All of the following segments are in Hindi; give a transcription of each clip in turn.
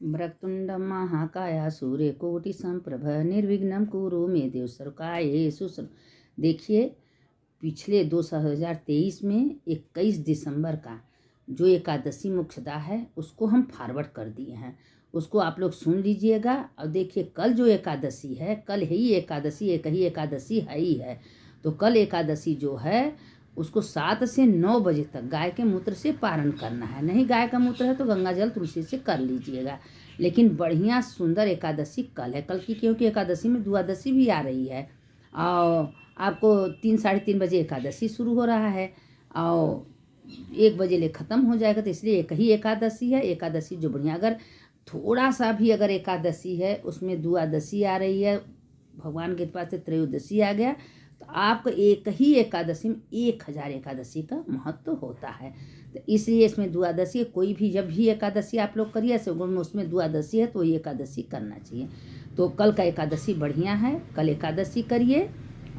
वक्रतुंड महाकाय सूर्यकोटि संप्रभ निर्विघ्नं कुरु मे देव सर्वकार्येषु देखिए, पिछले 2023 में 21 दिसंबर का जो एकादशी मुख्यदा है उसको हम फॉरवर्ड कर दिए हैं। उसको आप लोग सुन लीजिएगा। और देखिए, कल जो एकादशी है, कल ही एकादशी, एक ही एकादशी है ही है। तो कल एकादशी जो है उसको 7 से 9 बजे तक गाय के मूत्र से पारण करना है। नहीं गाय का मूत्र है तो गंगा जल तुलसी से कर लीजिएगा। लेकिन बढ़िया सुंदर एकादशी कल है, कल की, क्योंकि एकादशी में द्वादशी भी आ रही है। और आपको 3-3:30 बजे एकादशी शुरू हो रहा है और 1 बजे ले ख़त्म हो जाएगा। तो इसलिए एक ही एकादशी है। एकादशी जो बढ़िया, अगर थोड़ा सा भी अगर एकादशी है उसमें द्वादशी आ रही है, भगवान के पास से त्रयोदशी आ गया, तो आपको एक ही एकादशी में 1000 एकादशी का महत्व होता है। तो इसलिए इसमें द्वादशी, कोई भी जब भी एकादशी आप लोग करिए उसमें द्वादशी है तो ये एकादशी करना चाहिए। तो कल का एकादशी बढ़िया है, कल एकादशी करिए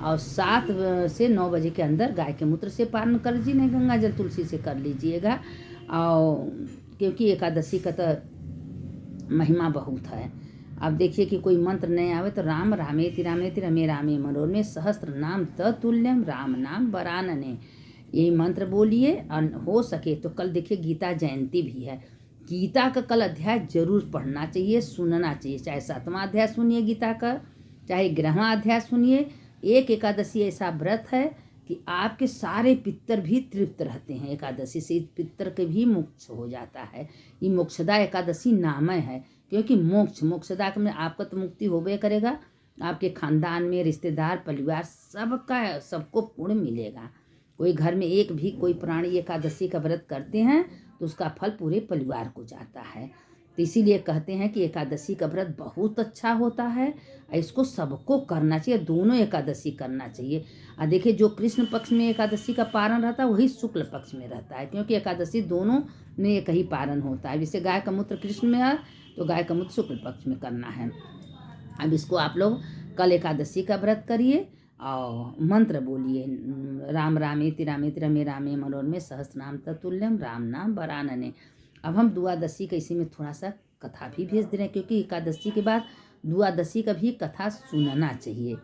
और 7 से 9 बजे के अंदर गाय के मूत्र से पारण कर लीजिए, नहीं गंगा जल तुलसी से कर लीजिएगा। और क्योंकि एकादशी का तो महिमा बहुत है। अब देखिए कि कोई मंत्र नहीं आवे तो राम रामेति रामेति रमे रामे मनोरमे सहस्त्र नाम तत्तुल्यम राम नाम वरानने, ये मंत्र बोलिए। और हो सके तो कल देखिए गीता जयंती भी है, गीता का कल अध्याय जरूर पढ़ना चाहिए, सुनना चाहिए। चाहे 7वां अध्याय सुनिए गीता का, चाहे 11वां अध्याय सुनिए। एक एकादशी ऐसा व्रत है कि आपके सारे पितर भी तृप्त रहते हैं। एकादशी से पितर के भी मोक्ष हो जाता है। ये मोक्षदा एकादशी नामय है, क्योंकि मोक्षदा में आपका तो मुक्ति होबे करेगा, आपके खानदान में रिश्तेदार परिवार सबको पुण्य मिलेगा। कोई घर में एक भी कोई प्राणी एकादशी का व्रत करते हैं तो उसका फल पूरे परिवार को जाता है। तो इसीलिए कहते हैं कि एकादशी का व्रत बहुत अच्छा होता है, इसको सबको करना चाहिए, दोनों एकादशी करना चाहिए। और देखिए, जो कृष्ण पक्ष में एकादशी का पारण रहता है वही शुक्ल पक्ष में रहता है, क्योंकि एकादशी दोनों में एक ही पारण होता है। जैसे गाय का मूत्र कृष्ण में है तो गाय का मूत्र शुक्ल पक्ष में करना है। अब इसको आप लोग कल एकादशी का व्रत करिए और मंत्र बोलिए, राम रामेति रामेति रमे रामे मनोरमे सहस्रनाम तत्तुल्यम राम नाम वरानने। अब हम द्वादशी का इसी में थोड़ा सा कथा भी भेज दे रहे हैं, क्योंकि एकादशी के बाद द्वादशी का भी कथा सुनना चाहिए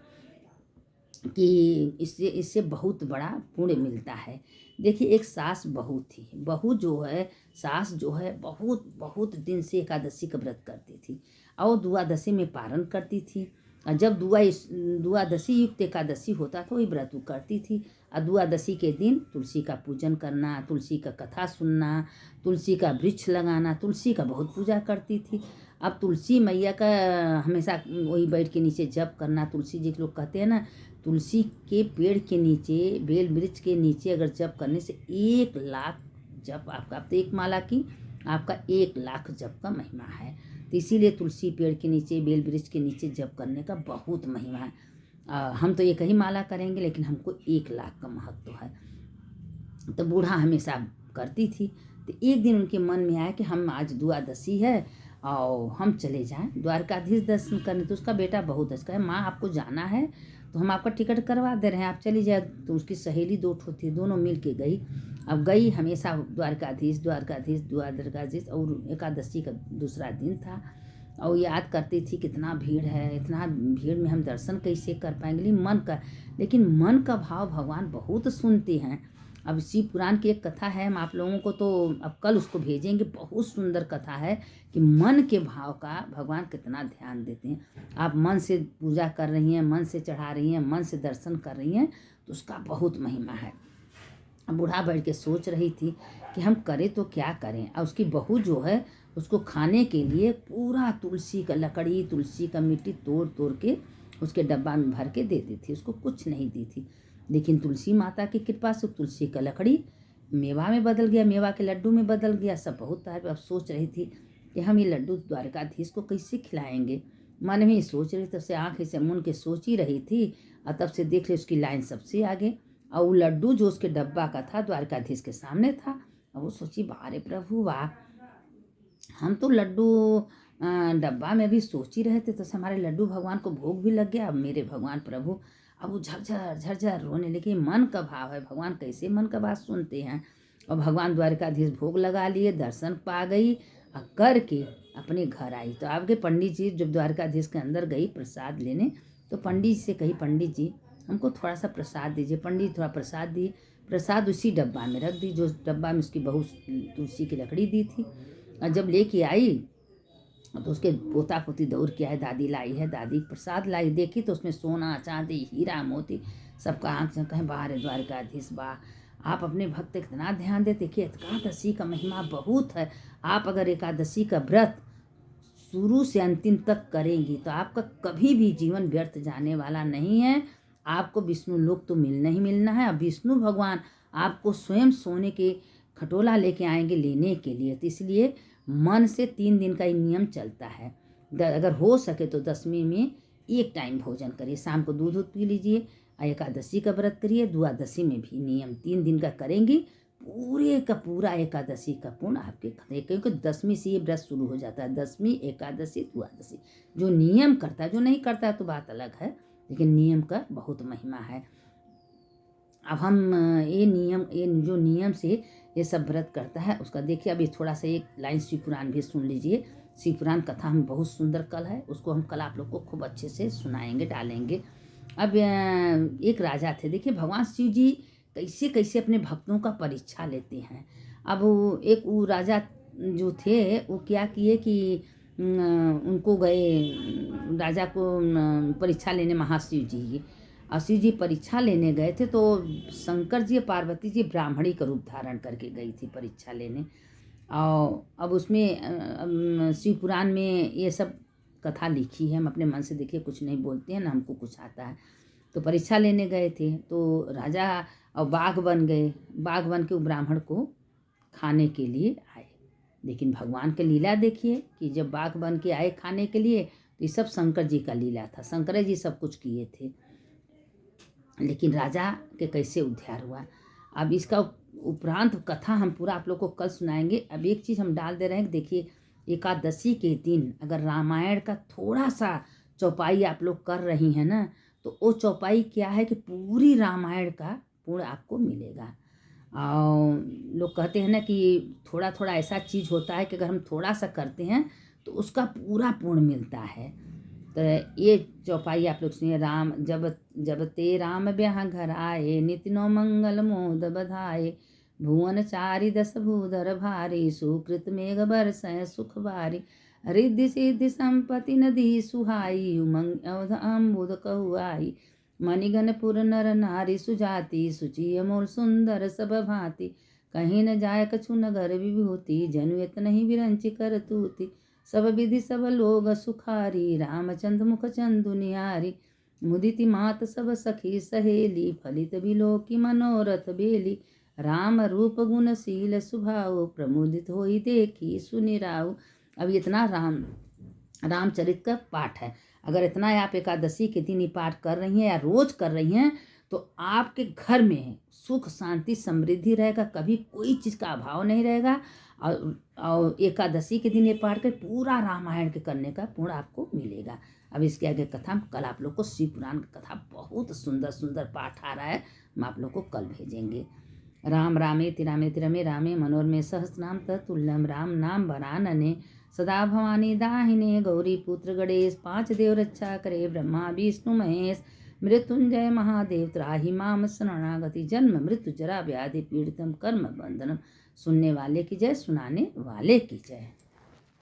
कि इससे बहुत बड़ा पुण्य मिलता है। देखिए, एक सास बहू थी, बहू जो है, सास जो है बहुत बहुत दिन से एकादशी का व्रत करती थी और द्वादशी में पारण करती थी। और जब द्वादशी युक्त एकादशी होता था वही व्रत करती थी। और द्वादशी के दिन तुलसी का पूजन करना, तुलसी का कथा सुनना, तुलसी का वृक्ष लगाना, तुलसी का बहुत पूजा करती थी। अब तुलसी मैया का हमेशा वही बैठ के नीचे जप करना। तुलसी जी के लोग कहते हैं ना, तुलसी के पेड़ के नीचे, बेल वृक्ष के नीचे अगर जप करने से 1 लाख जप आपका, अब तो एक माला की आपका 1 लाख जप का महिमा है। तो इसीलिए तुलसी पेड़ के नीचे, बेल वृक्ष के नीचे जप करने का बहुत महिमा है। हम तो एक ही माला करेंगे लेकिन हमको 1 लाख का महत्व है। तो बूढ़ा हमेशा करती थी। तो एक दिन उनके मन में आया कि हम आज द्वादशी है और हम चले जाएं द्वारकाधीश दर्शन करने। तो उसका बेटा बहुत हंस कहा, माँ आपको जाना है तो हम आपका टिकट करवा दे रहे हैं, आप चली जाए। तो उसकी सहेली 2 ठो थी, दोनों मिल के गई। अब गई हमेशा द्वारकाधीश। और एकादशी का दूसरा दिन था और याद करती थी कितना भीड़ है, इतना भीड़ में हम दर्शन कैसे कर पाएंगे। लेकिन मन का भाव भगवान बहुत सुनते हैं। अब शिव पुराण की एक कथा है, हम आप लोगों को तो अब कल उसको भेजेंगे। बहुत सुंदर कथा है कि मन के भाव का भगवान कितना ध्यान देते हैं। आप मन से पूजा कर रही हैं, मन से चढ़ा रही हैं, मन से दर्शन कर रही हैं तो उसका बहुत महिमा है। बूढ़ा बैठ के सोच रही थी कि हम करें तो क्या करें। और उसकी बहू जो है उसको खाने के लिए पूरा तुलसी का लकड़ी, तुलसी का मिट्टी तोड़ तोड़ के उसके डब्बा में भर के दे दी थी, उसको कुछ नहीं दी थी। लेकिन तुलसी माता की कृपा से तुलसी का लकड़ी मेवा में बदल गया, मेवा के लड्डू में बदल गया। सब बहुत तारीफ। अब सोच रही थी कि हम ये लड्डू द्वारकाधीश को कैसे खिलाएंगे। मन में ही सोच रही, तब से आँख ऐसे मुन के सोच ही रही थी और तब से देख ले उसकी लाइन सबसे आगे। और वो लड्डू जो उसके डब्बा का था द्वारकाधीश के सामने था। और वो सोची, बारे प्रभु वाह, हम तो लड्डू डब्बा में भी सोच ही रहे थे तो हमारे लड्डू भगवान को भोग भी लग गया। अब मेरे भगवान प्रभु, अब वो झरझर झरझर रोने लगे। मन का भाव है, भगवान कैसे मन का बात सुनते हैं। और भगवान द्वारकाधीश भोग लगा लिए, दर्शन पा गई और करके अपने घर आई। तो आपके पंडित जी जब द्वारकाधीश के अंदर गई प्रसाद लेने, तो पंडित जी से कही, पंडित जी हमको थोड़ा सा प्रसाद दीजिए। पंडित थोड़ा प्रसाद दिए। प्रसाद उसी डब्बा में रख दी, जो डब्बा में उसकी बहू तुलसी की लकड़ी दी थी। और जब लेके आई तो उसके पोता पोती दौड़ के आए, दादी लाई है, दादी प्रसाद लाई। देखी तो उसमें सोना चांदी हीरा मोती सबका आँख से कहें, वाह रे द्वारकाधीश वाह, आप अपने भक्त इतना ध्यान देते कि एकादशी का महिमा बहुत है। आप अगर एकादशी का व्रत शुरू से अंतिम तक करेंगी तो आपका कभी भी जीवन व्यर्थ जाने वाला नहीं है। आपको विष्णु लोक तो मिलना ही मिलना है। अब विष्णु भगवान आपको स्वयं सोने के खटोला लेके आएंगे लेने के लिए। तो इसलिए मन से 3 दिन का ये नियम चलता है। अगर हो सके तो 10वीं में 1 टाइम भोजन करिए, शाम को दूध पी लीजिए। एकादशी का व्रत करिए, द्वादशी में भी नियम 3 दिन का करेंगी, पूरे का पूरा एकादशी का पुण्य आपके खाते। क्योंकि 10वीं से ये व्रत शुरू हो जाता है, 10वीं एकादशी द्वादशी। जो नियम करता है, जो नहीं करता है तो बात अलग है, लेकिन नियम का बहुत महिमा है। अब हम ये जो नियम से ये सब व्रत करता है उसका देखिए। अभी थोड़ा सा एक लाइन शिव पुराण भी सुन लीजिए। शिव पुराण कथा हम बहुत सुंदर कल है, उसको हम कल आप लोग को खूब अच्छे से सुनाएंगे, डालेंगे। अब एक राजा थे, देखिए भगवान शिव जी कैसे कैसे अपने भक्तों का परीक्षा लेते हैं। अब वो राजा जो थे वो क्या किए कि उनको गए, राजा को परीक्षा लेने महाशिव जी, और शिव जी परीक्षा लेने गए थे। तो शंकर जी पार्वती जी ब्राह्मणी का रूप धारण करके गई थी परीक्षा लेने। और अब उसमें शिव पुराण में ये सब कथा लिखी है। हम अपने मन से देखिए कुछ नहीं बोलते हैं ना, हमको कुछ आता है। तो परीक्षा लेने गए थे तो राजा और बाघ बन गए। बाघ बन के वो ब्राह्मण को खाने के लिए आए। लेकिन भगवान की लीला देखिए कि जब बाघ बन के आए खाने के लिए, तो ये सब शंकर जी का लीला था। शंकर जी सब कुछ किए थे, लेकिन राजा के कैसे उद्धार हुआ। अब इसका उपरांत कथा हम पूरा आप लोग को कल सुनाएंगे। अब एक चीज़ हम डाल दे रहे हैं, देखिए एकादशी के दिन अगर रामायण का थोड़ा सा चौपाई आप लोग कर रही हैं ना, तो वो चौपाई क्या है कि पूरी रामायण का पुण्य आपको मिलेगा। और लोग कहते हैं ना कि थोड़ा थोड़ा ऐसा चीज़ होता है कि अगर हम थोड़ा सा करते हैं तो उसका पूरा पुण्य मिलता है। तो ये चौपाई आप लोग सुनिए। राम जब ते राम ब्याह घर आए, नित्य नो मंगल मोद बधाए। भुवन चारि 10 भूधर भारी, सुकृत मेघ बरसै सुख बारी। रिद्धि सिद्धि संपत्ति नदी सुहाई, उमंग अम्बुद कहुआई। मणिगणपुर नर नारी सुजाति, सुचि अमोल सुंदर सब भांति। कहीं न जाय कछु नगर विभूति, जनु नहीं विरंच कर तूति। सब विधि सब लोग सुखारी, रामचंद्र मुख चंदु निहारी। मुदिति मात सब सखी सहेली, फलित बिलो की मनोरथ बेली। राम रूप गुणशील स्वभाव, प्रमुदित होई देखी सुनिराव। अब इतना रामचरित का पाठ है। अगर इतना आप एकादशी के दिन ही पाठ कर रही हैं या रोज कर रही हैं तो आपके घर में सुख शांति समृद्धि रहेगा, कभी कोई चीज़ का अभाव नहीं रहेगा। और एकादशी के दिन ये पाठ कर पूरा रामायण के करने का पुण्य आपको मिलेगा। अब इसके आगे कथा हम कल आप लोग को शिव पुराण की कथा बहुत सुंदर सुंदर पाठ आ रहा है, हम आप लोग को कल भेजेंगे। राम रामेति रामेति रमे रामे मनोरमे सहस्रनाम तत्तुल्यम। राम नाम वरानने सदा भवानी दाहिने। गौरी पुत्र गणेश 5 देव रक्षा करे, ब्रह्मा विष्णु महेश। मृत्युंजय महादेव त्राहि माम शरणागति। जन्म मृत्यु जरा व्याधि पीड़ितम कर्म बंधनम। सुनने वाले की जय, सुनाने वाले की जय।